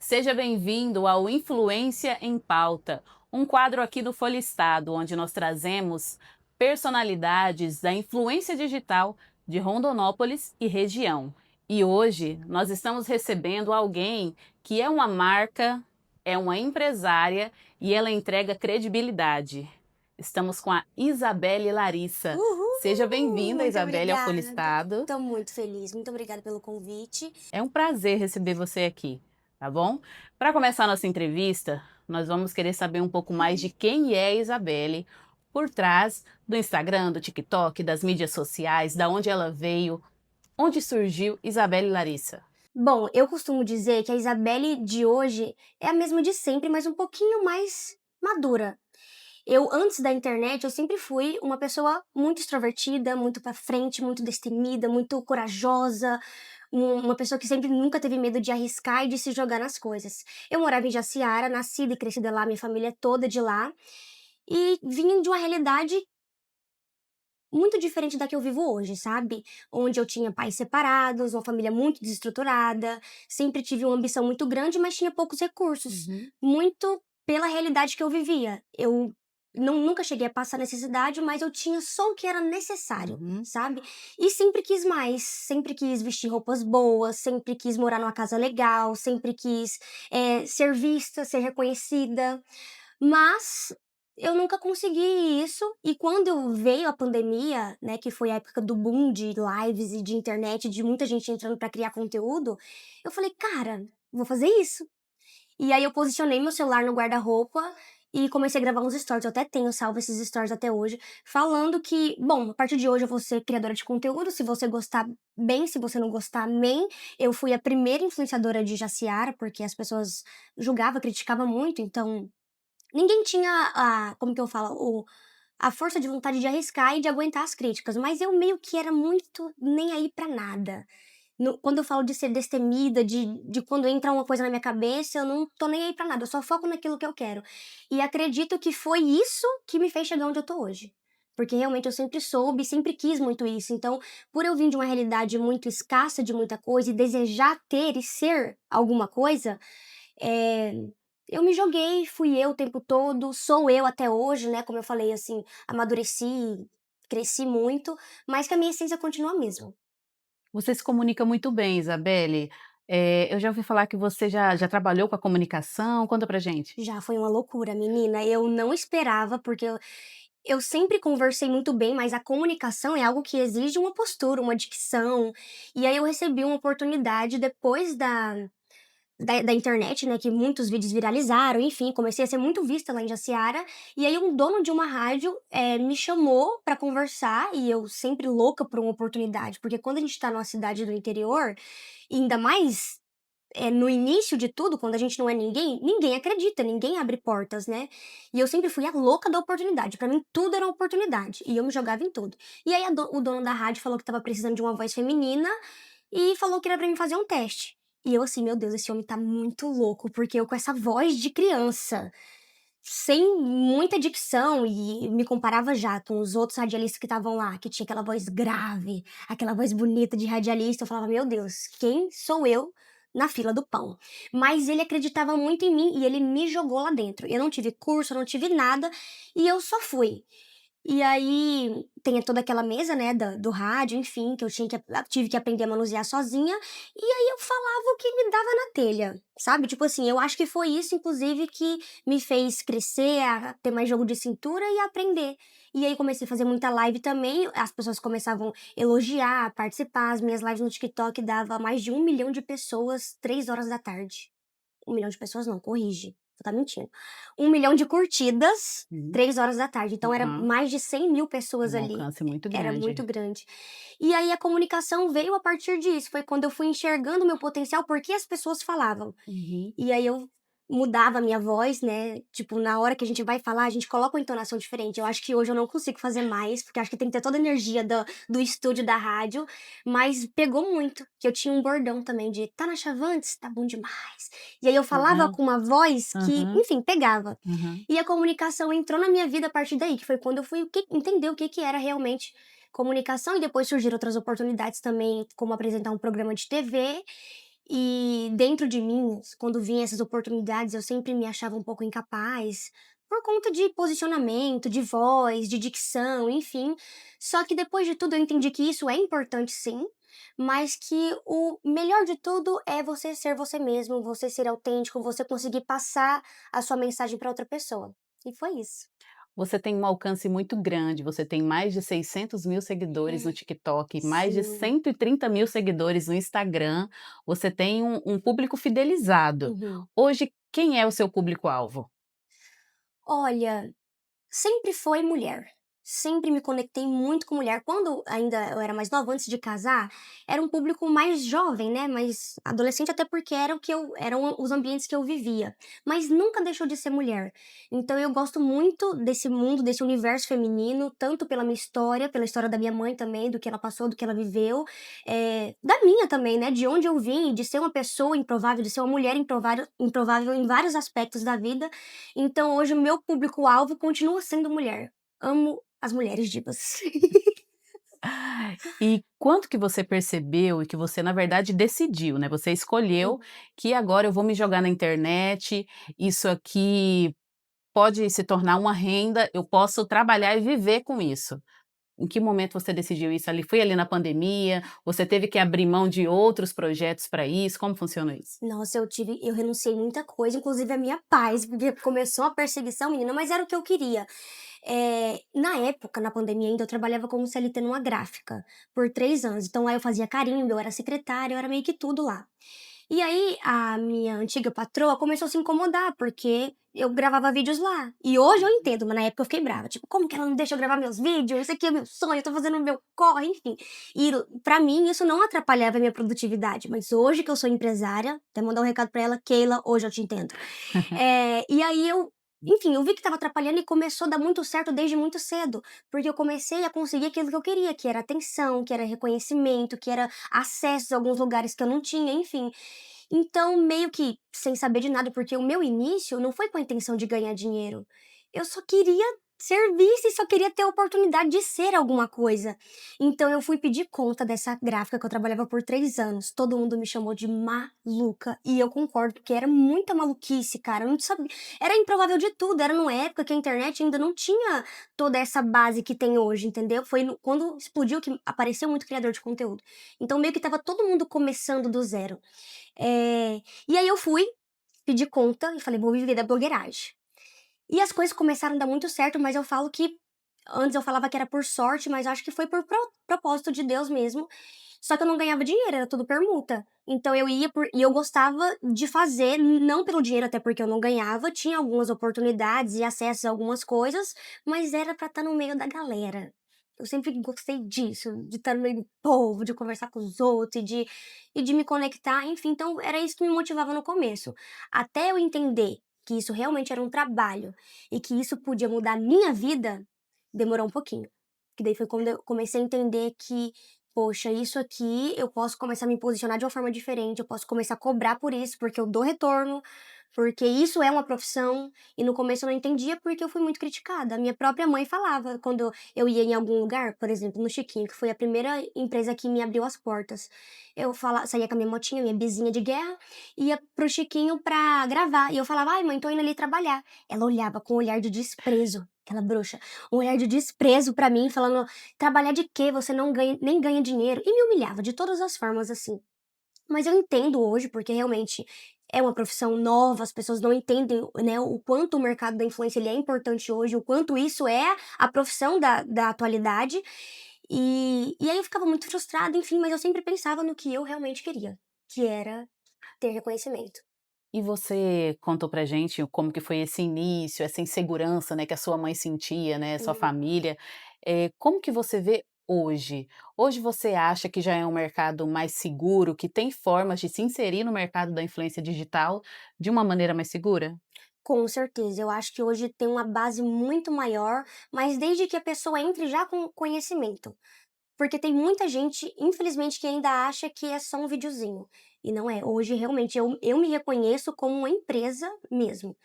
Seja bem-vindo ao Influência em Pauta, um quadro aqui do Folha Estado, onde nós trazemos personalidades da influência digital de Rondonópolis e região. E hoje nós estamos recebendo alguém que é uma marca, é uma empresária e ela entrega credibilidade. Estamos com a Isabelle Larissa. Seja Uhul! bem-vinda, Muito Isabelle, ao Folha obrigada. Estado. Estou muito feliz. Muito obrigada pelo convite. É um prazer receber você aqui, tá bom? Para começar a nossa entrevista, nós vamos querer saber um pouco mais de quem é a Isabelle por trás do Instagram, do TikTok, das mídias sociais, da onde ela veio, onde surgiu Isabelle Larissa. Bom, eu costumo dizer que a Isabelle de hoje é a mesma de sempre, mas um pouquinho mais madura. Antes da internet, eu sempre fui uma pessoa muito extrovertida, muito pra frente, muito destemida, muito corajosa, uma pessoa que sempre nunca teve medo de arriscar e de se jogar nas coisas. Eu morava em Jaciara, nascida e crescida lá, minha família é toda de lá, e vim de uma realidade muito diferente da que eu vivo hoje, sabe? Onde eu tinha pais separados, uma família muito desestruturada, sempre tive uma ambição muito grande, mas tinha poucos recursos. Uhum. Muito pela realidade que eu vivia. Eu nunca cheguei a passar necessidade, mas eu tinha só o que era necessário, Uhum. sabe? E sempre quis mais, sempre quis vestir roupas boas, sempre quis morar numa casa legal, sempre quis ser vista, ser reconhecida. Mas eu nunca consegui isso, e quando veio a pandemia, né, que foi a época do boom de lives e de internet, de muita gente entrando pra criar conteúdo, eu falei: "Cara, vou fazer isso". E aí eu posicionei meu celular no guarda-roupa e comecei a gravar uns stories, eu até tenho salvo esses stories até hoje, falando que: "Bom, a partir de hoje eu vou ser criadora de conteúdo, se você gostar, bem, se você não gostar, amém". Eu fui a primeira influenciadora de Jaciara, porque as pessoas julgava, criticava muito, então ninguém tinha como que eu falo? A força de vontade de arriscar e de aguentar as críticas, mas eu meio que era muito nem aí pra nada. Quando eu falo de ser destemida, de quando entra uma coisa na minha cabeça, eu não tô nem aí pra nada, eu só foco naquilo que eu quero. E acredito que foi isso que me fez chegar onde eu tô hoje. Porque realmente eu sempre soube, sempre quis muito isso. Então, por eu vir de uma realidade muito escassa de muita coisa e desejar ter e ser alguma coisa, eh, eu me joguei, fui eu o tempo todo, sou eu até hoje, né, como eu falei, assim, amadureci, cresci muito, mas que a minha essência continua a mesma. Você se comunica muito bem, Isabelle. Eu já ouvi falar que você já trabalhou com a comunicação. Conta pra gente. Já foi uma loucura, menina, eu não esperava, porque eu sempre conversei muito bem, mas a comunicação é algo que exige uma postura, uma dicção, e aí eu recebi uma oportunidade depois da internet, né, que muitos vídeos viralizaram, enfim, comecei a ser muito vista lá em Jaciara, e aí um dono de uma rádio, me chamou pra conversar, e eu sempre louca por uma oportunidade, porque quando a gente tá numa cidade do interior, e ainda mais, no início de tudo, quando a gente não é ninguém, ninguém acredita, ninguém abre portas, né. E eu sempre fui a louca da oportunidade, pra mim tudo era uma oportunidade, e eu me jogava em tudo. E aí o dono da rádio falou que estava precisando de uma voz feminina, e falou que era pra mim fazer um teste. E eu assim: "Meu Deus, esse homem tá muito louco", porque eu com essa voz de criança, sem muita dicção, e me comparava já com os outros radialistas que estavam lá, que tinha aquela voz grave, aquela voz bonita de radialista, eu falava: "Meu Deus, quem sou eu na fila do pão?". Mas ele acreditava muito em mim e ele me jogou lá dentro. Eu não tive curso, eu não tive nada, e eu só fui. E aí, tem toda aquela mesa, né, do rádio, enfim, que eu tive que aprender a manusear sozinha, e aí eu falava o que me dava na telha, sabe. Tipo assim, eu acho que foi isso inclusive que me fez crescer, a ter mais jogo de cintura e aprender. E aí comecei a fazer muita live também, as pessoas começavam a elogiar, participar, as minhas lives no TikTok dava mais de 1 milhão de pessoas, 3 horas da tarde. 1 milhão de pessoas não, corrige, você tá mentindo. 1 milhão de curtidas, Uhum. 3 horas da tarde, então era Aham. mais de 100 mil pessoas Um ali, alcance muito era muito grande. grande. E aí a comunicação veio a partir disso, foi quando eu fui enxergando o meu potencial, porque as pessoas falavam. Uhum. E aí eu mudava a minha voz, né, tipo, na hora que a gente vai falar, a gente coloca uma entonação diferente. Eu acho que hoje eu não consigo fazer mais, porque acho que tem que ter toda a energia do estúdio da rádio, mas pegou muito, que eu tinha um bordão também de: "Tá na Chavantes? Tá bom demais". E aí eu falava Aham, com uma voz que, aham, enfim, pegava. aham. E a comunicação entrou na minha vida a partir daí, que foi quando eu fui entender o que que era realmente comunicação, e depois surgiram outras oportunidades também, como apresentar um programa de TV, E dentro de mim, quando vinha essas oportunidades, eu sempre me achava um pouco incapaz, por conta de posicionamento, de voz, de dicção, enfim. Só que depois de tudo eu entendi que isso é importante sim, mas que o melhor de tudo é você ser você mesmo, você ser autêntico, você conseguir passar a sua mensagem para outra pessoa. E foi isso. Você tem um alcance muito grande, você tem mais de 600.000 seguidores no Hum, TikTok, mais de sim. 130.000 seguidores no Instagram, você tem um público fidelizado. Uhum. Hoje, quem é o seu público-alvo? Olha, sempre foi mulher. Sempre me conectei muito com mulher. Quando ainda eu era mais nova, antes de casar, era um público mais jovem, né, mais adolescente, até porque era o que eu eram os ambientes que eu vivia, mas nunca deixou de ser mulher. Então eu gosto muito desse mundo, desse universo feminino, tanto pela minha história, pela história da minha mãe também, do que ela passou, do que ela viveu, da minha também, né, de onde eu vim, de ser uma pessoa improvável, de ser uma mulher improvável em vários aspectos da vida. Então hoje o meu público-alvo continua sendo mulher. Amo as mulheres divas. E quanto que você percebeu e que você, na verdade, decidiu, né, você escolheu que agora eu vou me jogar na internet, isso aqui pode se tornar uma renda, eu posso trabalhar e viver com isso. Em que momento você decidiu isso ali? Foi ali na pandemia? Você teve que abrir mão de outros projetos para isso? Como funcionou isso? Nossa, eu renunciei muita coisa, inclusive a minha paz, porque começou a perseguição, menina, mas era o que eu queria. Na época, na pandemia ainda, eu trabalhava como CLT numa gráfica, por 3 anos. Então lá eu fazia carimbo, eu era secretária, eu era meio que tudo lá. E aí, a minha antiga patroa começou a se incomodar, porque eu gravava vídeos lá. E hoje eu entendo, mas na época eu fiquei brava. Tipo, como que ela não deixa eu gravar meus vídeos? Isso aqui é meu sonho, eu tô fazendo o meu corre, enfim. E pra mim isso não atrapalhava a minha produtividade. Mas hoje que eu sou empresária, até mandar um recado pra ela, Keila, hoje eu te entendo. E aí enfim, eu vi que estava atrapalhando e começou a dar muito certo desde muito cedo, porque eu comecei a conseguir aquilo que eu queria, que era atenção, que era reconhecimento, que era acesso a alguns lugares que eu não tinha, enfim. Então, meio que sem saber de nada, porque o meu início não foi com a intenção de ganhar dinheiro. Eu só queria ser vista e só queria ter a oportunidade de ser alguma coisa. Então eu fui pedir conta dessa gráfica que eu trabalhava por 3 anos. Todo mundo me chamou de maluca e eu concordo, porque era muita maluquice, cara. Eu não sabia, era improvável de tudo, era numa época que a internet ainda não tinha toda essa base que tem hoje, entendeu? Foi quando explodiu que apareceu muito criador de conteúdo. Então meio que estava todo mundo começando do zero. E aí eu fui, pedi conta e falei: "Vou viver da blogueiragem". E as coisas começaram a dar muito certo, mas eu falo que antes eu falava que era por sorte, mas acho que foi por propósito de Deus mesmo. Só que eu não ganhava dinheiro, era tudo permuta. Então eu ia e eu gostava de fazer, não pelo dinheiro, até porque eu não ganhava, tinha algumas oportunidades e acesso a algumas coisas, mas era pra estar no meio da galera. Eu sempre gostei disso, de estar no meio do povo, de conversar com os outros e de me conectar, enfim, então era isso que me motivava no começo. Até eu entender que isso realmente era um trabalho e que isso podia mudar a minha vida, demorou um pouquinho. Que daí foi quando eu comecei a entender que, poxa, isso aqui eu posso começar a me posicionar de uma forma diferente, eu posso começar a cobrar por isso, porque eu dou retorno, porque isso é uma profissão. E no começo eu não entendia porque eu fui muito criticada. A minha própria mãe falava quando eu ia em algum lugar, por exemplo, no Chiquinho, que foi a primeira empresa que me abriu as portas. Saía com a minha motinha, minha bizinha de guerra, ia pro Chiquinho pra gravar. E eu falava, ai mãe, tô indo ali trabalhar. Ela olhava com um olhar de desprezo. Aquela bruxa, um olhar de desprezo pra mim, falando: "Trabalhar de quê? Você não ganha nem ganha dinheiro", e me humilhava de todas as formas, assim. Mas eu entendo hoje, porque realmente é uma profissão nova, as pessoas não entendem, né, o quanto o mercado da influência ele é importante hoje, o quanto isso é a profissão da atualidade. E aí eu ficava muito frustrada, enfim, mas eu sempre pensava no que eu realmente queria, que era ter reconhecimento. E você contou pra gente como que foi esse início, essa insegurança, né, que a sua mãe sentia, né, sua Uhum. família. Como que você vê hoje? Hoje você acha que já é um mercado mais seguro, que tem formas de se inserir no mercado da influência digital de uma maneira mais segura? Com certeza, eu acho que hoje tem uma base muito maior, mas desde que a pessoa entre já com conhecimento. Porque tem muita gente, infelizmente, que ainda acha que é só um videozinho, e não é. Hoje, realmente, eu me reconheço como uma empresa mesmo,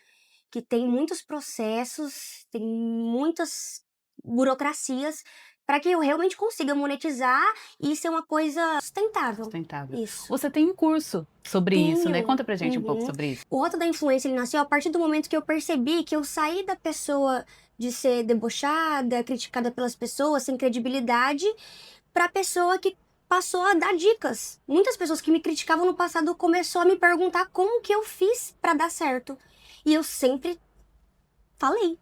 que tem muitos processos, tem muitas burocracias para que eu realmente consiga monetizar e ser uma coisa sustentável. Sustentável. Isso. Você tem um curso sobre isso, né? Tenho. Conta pra gente um pouco Uhum. sobre isso. O Rota da Influência, ele nasceu a partir do momento que eu percebi que eu saí da pessoa de ser debochada, criticada pelas pessoas, sem credibilidade, pra pessoa que passou a dar dicas. Muitas pessoas que me criticavam no passado começou a me perguntar como que eu fiz pra dar certo. E eu sempre falei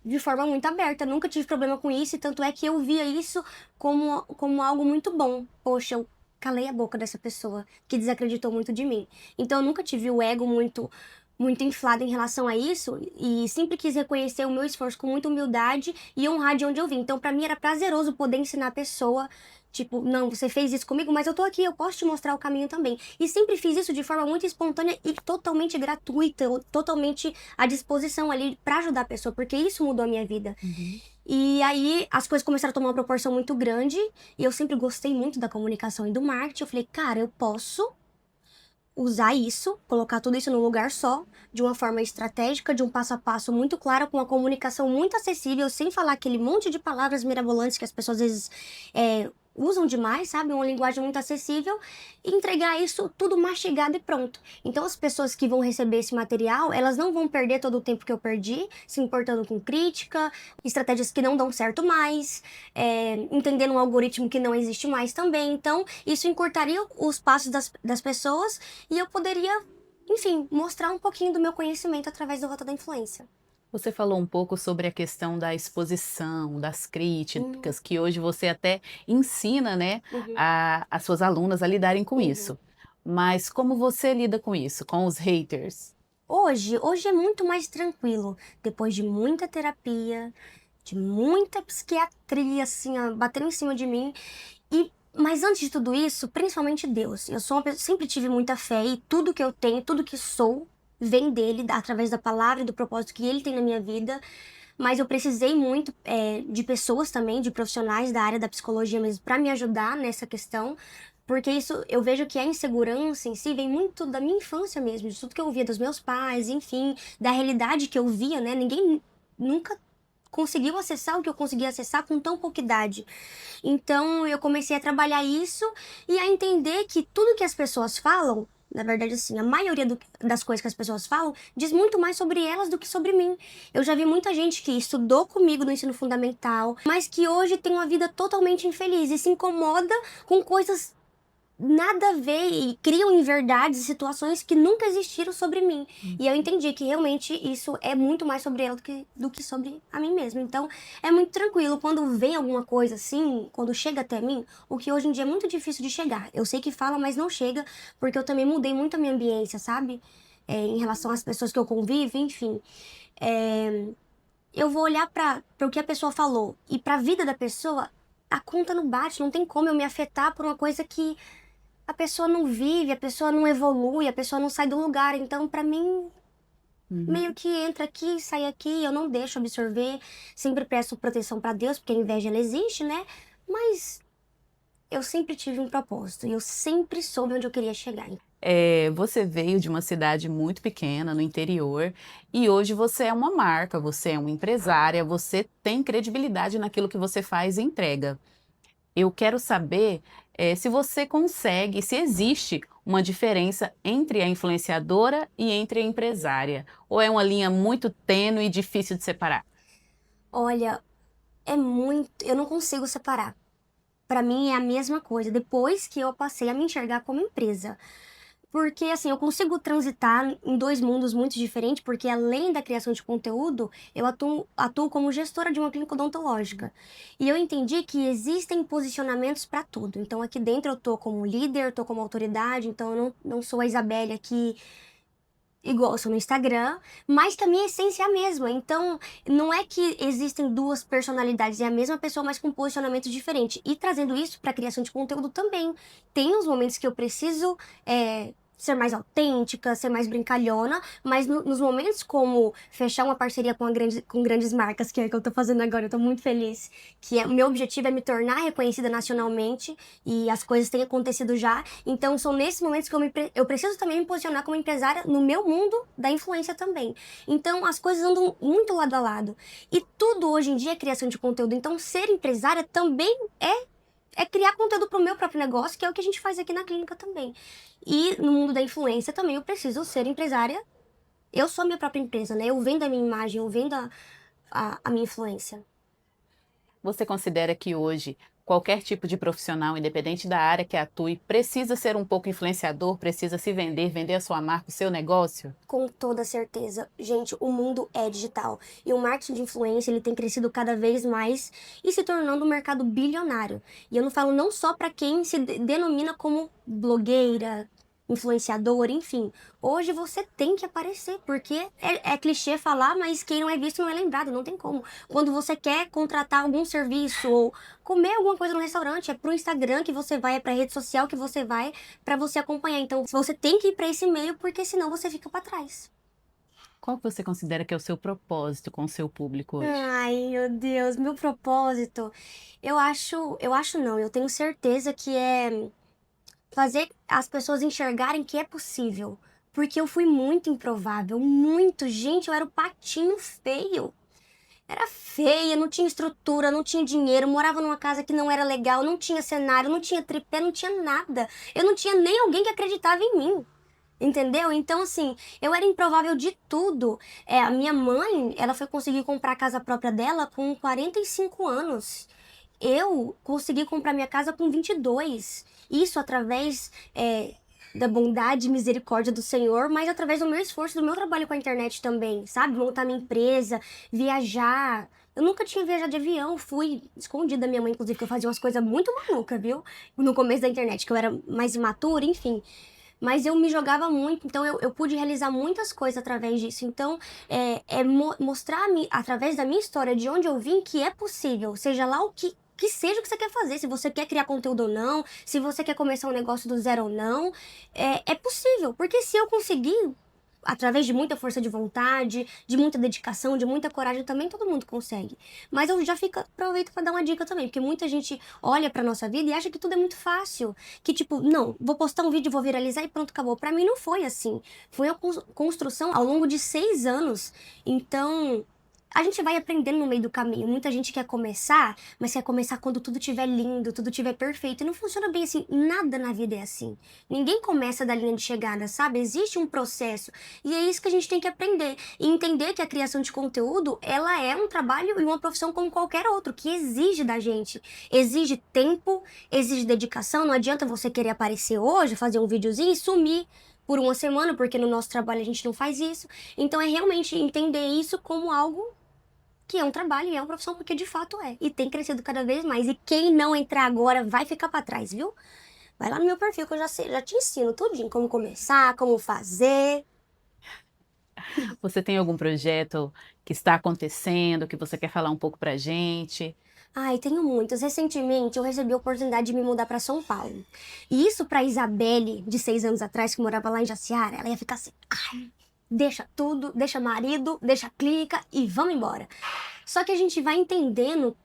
de forma muito aberta, nunca tive problema com isso, e tanto é que eu via isso como algo muito bom. Poxa, eu calei a boca dessa pessoa que desacreditou muito de mim. Então eu nunca tive o ego muito inflado em relação a isso, e sempre quis reconhecer o meu esforço com muita humildade e honrar de onde eu vim. Então pra mim era prazeroso poder ensinar a pessoa, tipo, não, você fez isso comigo, mas eu tô aqui, eu posso te mostrar o caminho também. E sempre fiz isso de forma muito espontânea e totalmente gratuita, totalmente à disposição ali pra ajudar a pessoa, porque isso mudou a minha vida. E aí as coisas começaram a tomar uma proporção muito grande, e eu sempre gostei muito da comunicação e do marketing. Eu falei, cara, eu posso usar isso, colocar tudo isso num lugar só, de uma forma estratégica, de um passo a passo muito claro, com uma comunicação muito acessível, sem falar aquele monte de palavras mirabolantes que as pessoas às vezes usam demais, sabe? Uma linguagem muito acessível, e entregar isso tudo mastigado e pronto. Então as pessoas que vão receber esse material, elas não vão perder todo o tempo que eu perdi, se importando com crítica, estratégias que não dão certo mais, entendendo um algoritmo que não existe mais também. Então isso encurtaria os passos das pessoas, e eu poderia, enfim, mostrar um pouquinho do meu conhecimento através do Rota da Influência. Você falou um pouco sobre a questão da exposição, das críticas, que hoje você até ensina, né, Uhum, as suas alunas a lidarem com uhum. isso. Mas como você lida com isso, com os haters? Hoje é muito mais tranquilo, depois de muita terapia, de muita psiquiatria, assim, ó, batendo em cima de mim. Mas antes de tudo isso, principalmente Deus. Eu sou uma pessoa, sempre tive muita fé, e tudo que eu tenho, tudo que sou, vem dele, através da palavra e do propósito que ele tem na minha vida. Mas eu precisei muito de pessoas também, de profissionais da área da psicologia mesmo, para me ajudar nessa questão. Porque isso, eu vejo que a insegurança em si vem muito da minha infância mesmo, de tudo que eu ouvia dos meus pais, enfim, da realidade que eu via, né? Ninguém nunca conseguiu acessar o que eu conseguia acessar com tão pouca idade. Então eu comecei a trabalhar isso e a entender que tudo que as pessoas falam, na verdade, assim, a maioria das coisas que as pessoas falam diz muito mais sobre elas do que sobre mim. Eu já vi muita gente que estudou comigo no ensino fundamental, mas que hoje tem uma vida totalmente infeliz e se incomoda com coisas nada a ver, e criam inverdades e situações que nunca existiram sobre mim. E eu entendi que realmente isso é muito mais sobre ela do que sobre a mim mesma. Então é muito tranquilo quando vem alguma coisa assim, quando chega até mim, o que hoje em dia é muito difícil de chegar. Eu sei que fala, mas não chega, porque eu também mudei muito a minha ambiência, sabe? Em relação às pessoas que eu convivo, enfim. Eu vou olhar para o que a pessoa falou e para a vida da pessoa, a conta não bate, não tem como eu me afetar por uma coisa que a pessoa não vive, a pessoa não evolui, a pessoa não sai do lugar. Então, pra mim, Uhum. meio que entra aqui, sai aqui, eu não deixo absorver. Sempre peço proteção pra Deus, porque a inveja ela existe, né? Mas eu sempre tive um propósito e eu sempre soube onde eu queria chegar. Você veio de uma cidade muito pequena, no interior, e hoje você é uma marca, você é uma empresária, você tem credibilidade naquilo que você faz e entrega. Eu quero saber, se você consegue, se existe uma diferença entre a influenciadora e entre a empresária, ou é uma linha muito tênue e difícil de separar? Olha, é muito. Eu não consigo separar. Pra mim é a mesma coisa, depois que eu passei a me enxergar como empresa. Porque, assim, eu consigo transitar em 2 mundos muito diferentes, porque além da criação de conteúdo, eu atuo como gestora de uma clínica odontológica. E eu entendi que existem posicionamentos para tudo. Então, aqui dentro eu tô como líder, eu tô como autoridade, então eu não sou a Isabelle aqui igual eu sou no Instagram, mas que a minha essência é a mesma. Então, não é que existem 2 personalidades, é a mesma pessoa, mas com posicionamento diferente. E trazendo isso para criação de conteúdo também. Tem uns momentos que eu preciso ser mais autêntica, ser mais brincalhona, mas nos momentos como fechar uma parceria com grandes marcas, que é o que eu tô fazendo agora, eu tô muito feliz, o meu objetivo é me tornar reconhecida nacionalmente, e as coisas têm acontecido já, então são nesses momentos que eu preciso também me posicionar como empresária no meu mundo da influência também. Então as coisas andam muito lado a lado, e tudo hoje em dia é criação de conteúdo, então ser empresária também é criar conteúdo para o meu próprio negócio, que é o que a gente faz aqui na clínica também. E no mundo da influência também eu preciso ser empresária. Eu sou a minha própria empresa, né? Eu vendo a minha imagem, eu vendo a minha influência. Você considera que hoje qualquer tipo de profissional, independente da área que atue, precisa ser um pouco influenciador, precisa se vender, vender a sua marca, o seu negócio? Com toda certeza. Gente, o mundo é digital. E o marketing de influência, ele tem crescido cada vez mais e se tornando um mercado bilionário. E eu não falo não só para quem se denomina como blogueira, influenciador, enfim. Hoje você tem que aparecer, porque é clichê falar, mas quem não é visto não é lembrado, não tem como. Quando você quer contratar algum serviço ou comer alguma coisa no restaurante, é pro Instagram que você vai, é pra rede social que você vai, pra você acompanhar. Então, você tem que ir pra esse meio, porque senão você fica pra trás. Qual que você considera que é o seu propósito com o seu público hoje? Ai, meu Deus, meu propósito, eu acho não, eu tenho certeza que é fazer as pessoas enxergarem que é possível. Porque eu fui muito improvável, muito. Gente, eu era o patinho feio. Era feia, não tinha estrutura, não tinha dinheiro, morava numa casa que não era legal, não tinha cenário, não tinha tripé, não tinha nada. Eu não tinha nem alguém que acreditava em mim. Entendeu? Então, assim, eu era improvável de tudo. A minha mãe, ela foi conseguir comprar a casa própria dela com 45 anos. Eu consegui comprar minha casa com 22. Isso através da bondade e misericórdia do Senhor, mas através do meu esforço, do meu trabalho com a internet também, sabe? Montar minha empresa, viajar. Eu nunca tinha viajado de avião, fui escondida da minha mãe, inclusive, que eu fazia umas coisas muito malucas, viu? No começo da internet, que eu era mais imatura, enfim. Mas eu me jogava muito, então eu pude realizar muitas coisas através disso. Então, mostrar através da minha história, de onde eu vim, que é possível, seja lá que seja o que você quer fazer, se você quer criar conteúdo ou não, se você quer começar um negócio do zero ou não, é possível, porque se eu conseguir, através de muita força de vontade, de muita dedicação, de muita coragem, também todo mundo consegue. Mas eu já aproveito para dar uma dica também, porque muita gente olha pra nossa vida e acha que tudo é muito fácil, que tipo, não, vou postar um vídeo, vou viralizar e pronto, acabou. Pra mim não foi assim. Foi uma construção ao longo de 6 anos. Então, a gente vai aprendendo no meio do caminho. Muita gente quer começar, mas quer começar quando tudo estiver lindo, tudo estiver perfeito. E não funciona bem assim. Nada na vida é assim. Ninguém começa da linha de chegada, sabe? Existe um processo. E é isso que a gente tem que aprender. E entender que a criação de conteúdo, ela é um trabalho e uma profissão como qualquer outro, que exige da gente. Exige tempo, exige dedicação. Não adianta você querer aparecer hoje, fazer um videozinho e sumir por uma semana, porque no nosso trabalho a gente não faz isso. Então é realmente entender isso como algo que é um trabalho e é uma profissão, porque de fato é. E tem crescido cada vez mais. E quem não entrar agora vai ficar pra trás, viu? Vai lá no meu perfil que eu já sei, já te ensino tudinho, como começar, como fazer. Você tem algum projeto que está acontecendo, que você quer falar um pouco pra gente? Ai, tenho muitos. Recentemente eu recebi a oportunidade de me mudar pra São Paulo. E isso pra Isabelle, de 6 anos atrás, que morava lá em Jaciara, ela ia ficar assim, ai, deixa tudo, deixa marido, deixa a clínica e vamos embora. Só que a gente vai entendendo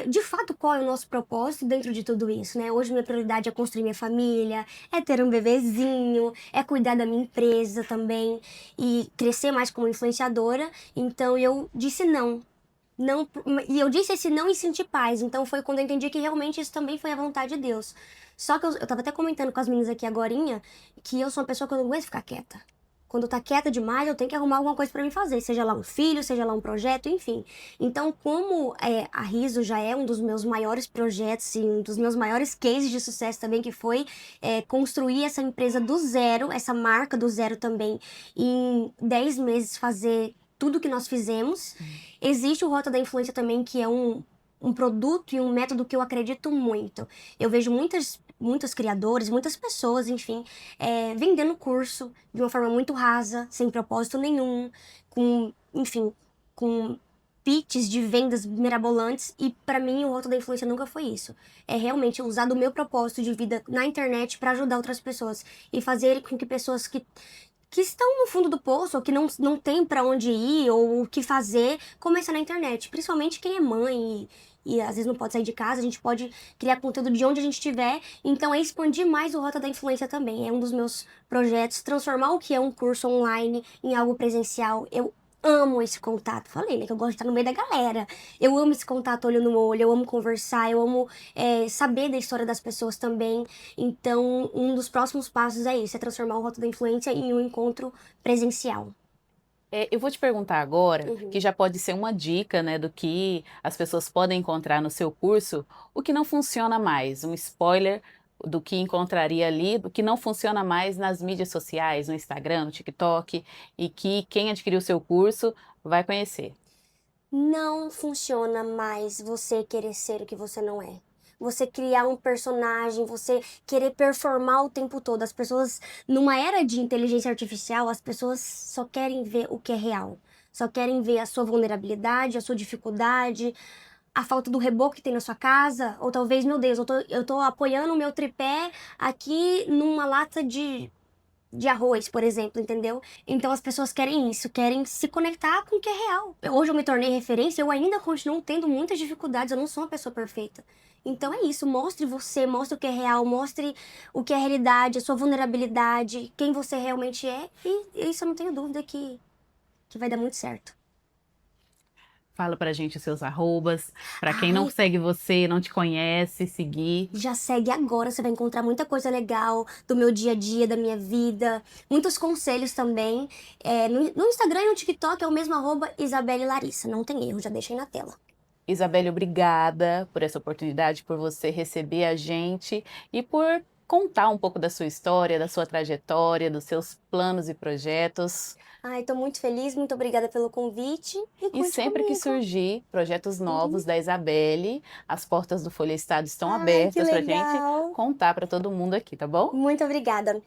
de fato qual é o nosso propósito dentro de tudo isso, né? Hoje minha prioridade é construir minha família, é ter um bebezinho, é cuidar da minha empresa também e crescer mais como influenciadora. Então eu disse não. Não, e eu disse esse não e senti paz. Então foi quando eu entendi que realmente isso também foi a vontade de Deus. Só que eu tava até comentando com as meninas aqui agorinha que eu sou uma pessoa que eu não aguento ficar quieta. Quando tá quieta demais, eu tenho que arrumar alguma coisa pra mim fazer, seja lá um filho, seja lá um projeto, enfim. Então, como a Riso já é um dos meus maiores projetos e um dos meus maiores cases de sucesso também, que foi construir essa empresa do zero, essa marca do zero também, em 10 meses fazer tudo que nós fizemos. Existe o Rota da Influência também, que é um produto e um método que eu acredito muito. Eu vejo muitos criadores, muitas pessoas, enfim, vendendo curso de uma forma muito rasa, sem propósito nenhum, enfim, com pitches de vendas mirabolantes e pra mim o Rota da Influência nunca foi isso. É realmente usar do meu propósito de vida na internet pra ajudar outras pessoas e fazer com que pessoas que estão no fundo do poço, ou que não tem pra onde ir, ou o que fazer, começa na internet. Principalmente quem é mãe e às vezes não pode sair de casa, a gente pode criar conteúdo de onde a gente estiver. Então é expandir mais o Rota da Influência também. É um dos meus projetos, transformar o que é um curso online em algo presencial. Eu amo esse contato. Falei, né, que eu gosto de estar no meio da galera. Eu amo esse contato olho no olho, eu amo conversar, eu amo saber da história das pessoas também. Então, um dos próximos passos é isso, é transformar o Rota da Influência em um encontro presencial. Eu vou te perguntar agora, Uhum. que já pode ser uma dica, né, do que as pessoas podem encontrar no seu curso, o que não funciona mais, um spoiler do que encontraria ali, do que não funciona mais nas mídias sociais, no Instagram, no TikTok, e que quem adquiriu o seu curso vai conhecer. Não funciona mais você querer ser o que você não é. Você criar um personagem, você querer performar o tempo todo. As pessoas, numa era de inteligência artificial, as pessoas só querem ver o que é real. Só querem ver a sua vulnerabilidade, a sua dificuldade, a falta do reboco que tem na sua casa. Ou talvez, meu Deus, eu tô apoiando o meu tripé aqui numa lata de arroz, por exemplo, entendeu? Então as pessoas querem isso, querem se conectar com o que é real. Hoje eu me tornei referência, eu ainda continuo tendo muitas dificuldades, eu não sou uma pessoa perfeita. Então é isso, mostre você, mostre o que é real, mostre o que é realidade, a sua vulnerabilidade, quem você realmente é, e isso eu não tenho dúvida que vai dar muito certo. Fala pra gente os seus arrobas, pra quem não Ai, segue você, não te conhece, seguir. já segue agora, você vai encontrar muita coisa legal do meu dia a dia, da minha vida, muitos conselhos também. No Instagram e no TikTok é o mesmo Isabelle Larissa, não tem erro, já deixei na tela. Isabelle, obrigada por essa oportunidade, por você receber a gente e por contar um pouco da sua história, da sua trajetória, dos seus planos e projetos. Ai, tô muito feliz, muito obrigada pelo convite e E conte sempre que comigo. surgir projetos Uhum. novos da Isabelle, as portas do Folha Estado estão Ai, que abertas para a gente legal. contar para todo mundo aqui, tá bom? Muito obrigada.